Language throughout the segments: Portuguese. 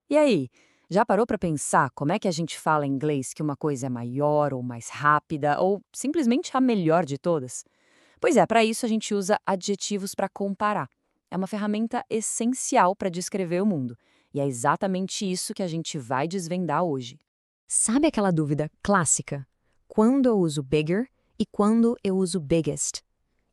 E aí, já parou para pensar como é que a gente fala em inglês que uma coisa é maior ou mais rápida ou simplesmente a melhor de todas? Pois é, para isso a gente usa adjetivos para comparar. É uma ferramenta essencial para descrever o mundo. E é exatamente isso que a gente vai desvendar hoje. Sabe aquela dúvida clássica? Quando eu uso bigger e quando eu uso biggest?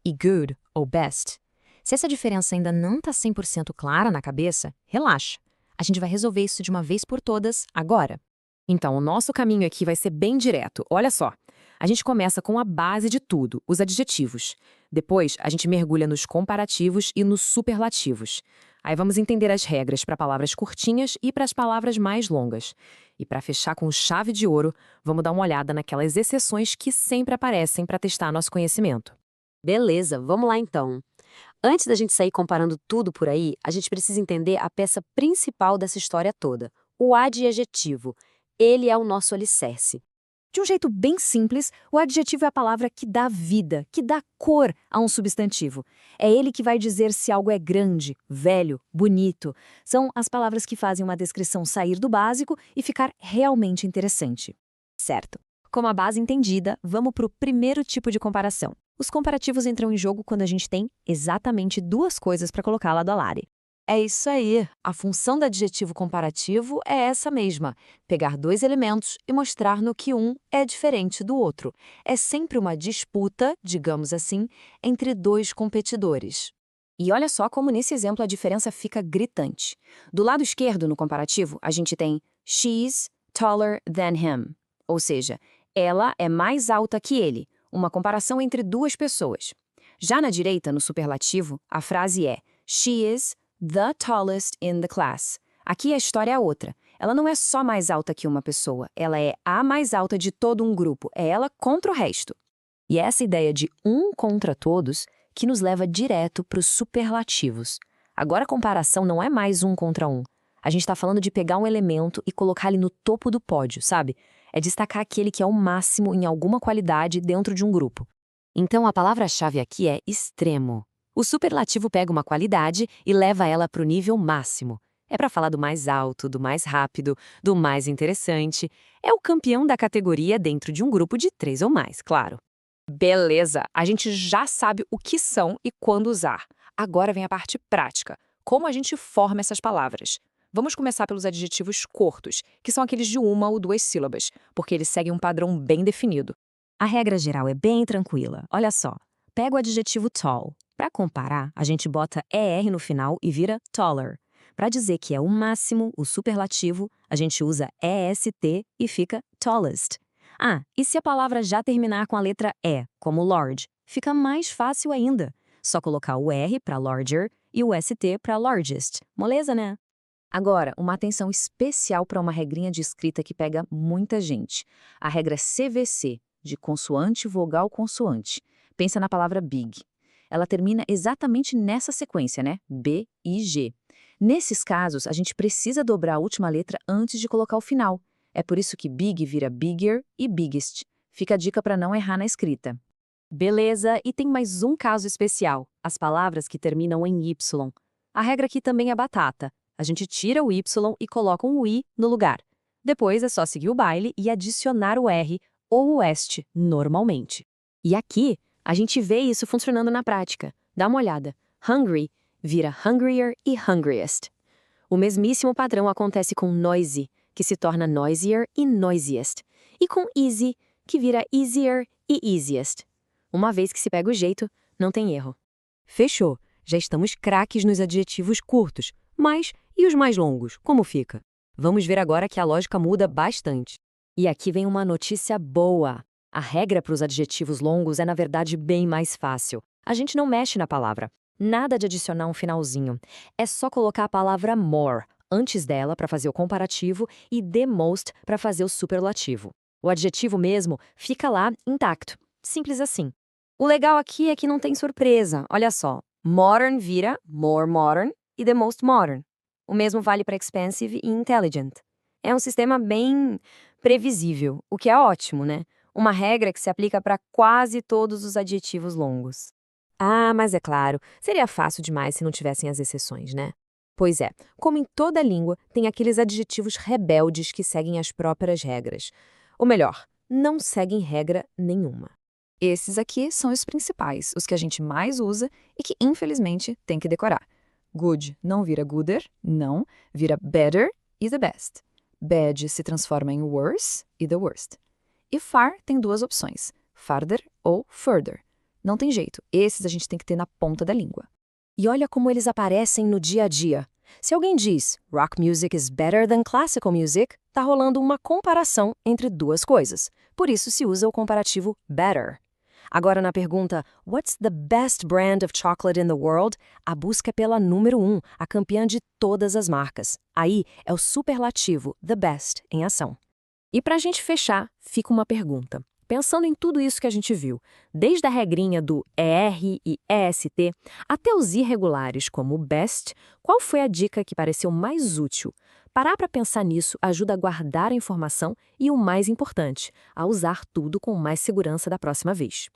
E good ou best? Se essa diferença ainda não está 100% clara na cabeça, relaxa. A gente vai resolver isso de uma vez por todas agora. Então, o nosso caminho aqui vai ser bem direto. Olha só. A gente começa com a base de tudo, os adjetivos. Depois, a gente mergulha nos comparativos e nos superlativos. Aí vamos entender as regras para palavras curtinhas e para as palavras mais longas. E para fechar com chave de ouro, vamos dar uma olhada naquelas exceções que sempre aparecem para testar nosso conhecimento. Beleza, vamos lá então. Antes da gente sair comparando tudo por aí, a gente precisa entender a peça principal dessa história toda, o adjetivo. Ele é o nosso alicerce. De um jeito bem simples, o adjetivo é a palavra que dá vida, que dá cor a um substantivo. É ele que vai dizer se algo é grande, velho, bonito. São as palavras que fazem uma descrição sair do básico e ficar realmente interessante. Certo. Com a base entendida, vamos para o primeiro tipo de comparação. Os comparativos entram em jogo quando a gente tem exatamente duas coisas para colocar lado a lado. É isso aí. A função do adjetivo comparativo é essa mesma: pegar dois elementos e mostrar no que um é diferente do outro. É sempre uma disputa, digamos assim, entre dois competidores. E olha só como nesse exemplo a diferença fica gritante. Do lado esquerdo, no comparativo, a gente tem she's taller than him, ou seja, ela é mais alta que ele, uma comparação entre duas pessoas. Já na direita, no superlativo, a frase é she is the tallest in the class. Aqui a história é outra. Ela não é só mais alta que uma pessoa, ela é a mais alta de todo um grupo, é ela contra o resto. E é essa ideia de um contra todos que nos leva direto para os superlativos. Agora a comparação não é mais um contra um. A gente está falando de pegar um elemento e colocar ele no topo do pódio, sabe? É destacar aquele que é o máximo em alguma qualidade dentro de um grupo. Então a palavra-chave aqui é extremo. O superlativo pega uma qualidade e leva ela para o nível máximo. É para falar do mais alto, do mais rápido, do mais interessante. É o campeão da categoria dentro de um grupo de 3 ou mais, claro. Beleza, a gente já sabe o que são e quando usar. Agora vem a parte prática. Como a gente forma essas palavras? Vamos começar pelos adjetivos curtos, que são aqueles de uma ou duas sílabas, porque eles seguem um padrão bem definido. A regra geral é bem tranquila. Olha só. Pega o adjetivo tall. Para comparar, a gente bota ER no final e vira taller. Para dizer que é o máximo, o superlativo, a gente usa EST e fica tallest. Ah, e se a palavra já terminar com a letra E, como large, fica mais fácil ainda. Só colocar o R para larger e o ST para largest. Moleza, né? Agora, uma atenção especial para uma regrinha de escrita que pega muita gente. A regra CVC, de consoante, vogal, consoante. Pensa na palavra big. Ela termina exatamente nessa sequência, né? B e G. Nesses casos, a gente precisa dobrar a última letra antes de colocar o final. É por isso que big vira bigger e biggest. Fica a dica para não errar na escrita. Beleza, e tem mais um caso especial: as palavras que terminam em Y. A regra aqui também é batata. A gente tira o Y e coloca um I no lugar. Depois é só seguir o baile e adicionar o R ou o est normalmente. E aqui, a gente vê isso funcionando na prática. Dá uma olhada. Hungry vira hungrier e hungriest. O mesmíssimo padrão acontece com noisy, que se torna noisier e noisiest. E com easy, que vira easier e easiest. Uma vez que se pega o jeito, não tem erro. Fechou. Já estamos craques nos adjetivos curtos. Mas e os mais longos? Como fica? Vamos ver agora que a lógica muda bastante. E aqui vem uma notícia boa. A regra para os adjetivos longos é, na verdade, bem mais fácil. A gente não mexe na palavra. Nada de adicionar um finalzinho. É só colocar a palavra more antes dela para fazer o comparativo e the most para fazer o superlativo. O adjetivo mesmo fica lá intacto. Simples assim. O legal aqui é que não tem surpresa. Olha só. Modern vira more modern e the most modern. O mesmo vale para expensive e intelligent. É um sistema bem previsível, o que é ótimo, né? Uma regra que se aplica para quase todos os adjetivos longos. Ah, mas é claro, seria fácil demais se não tivessem as exceções, né? Pois é, como em toda língua, tem aqueles adjetivos rebeldes que seguem as próprias regras. Ou melhor, não seguem regra nenhuma. Esses aqui são os principais, os que a gente mais usa e que, infelizmente, tem que decorar. Good não vira gooder, não, vira better e the best. Bad se transforma em worse e the worst. E far tem duas opções, farther ou further. Não tem jeito, esses a gente tem que ter na ponta da língua. E olha como eles aparecem no dia a dia. Se alguém diz rock music is better than classical music, tá rolando uma comparação entre duas coisas. Por isso se usa o comparativo better. Agora na pergunta What's the best brand of chocolate in the world? A busca é pela número 1, a campeã de todas as marcas. Aí é o superlativo the best em ação. E para a gente fechar, fica uma pergunta. Pensando em tudo isso que a gente viu, desde a regrinha do ER e EST até os irregulares como o best, qual foi a dica que pareceu mais útil? Parar para pensar nisso ajuda a guardar a informação e, o mais importante, a usar tudo com mais segurança da próxima vez.